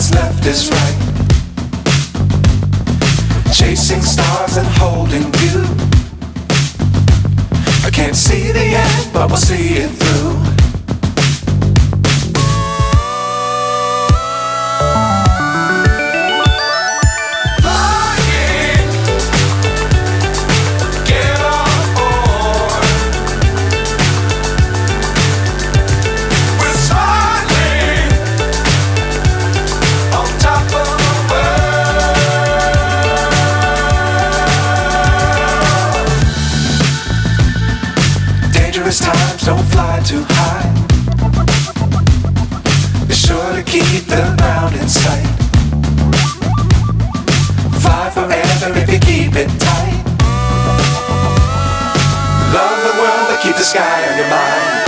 what's left is right. Chasing stars and holding you. I can't see the end, but we'll see it through. Times don't fly too high. Be sure to keep the ground in sight. Fly forever if you keep it tight. Love the world, but keep the sky on your mind.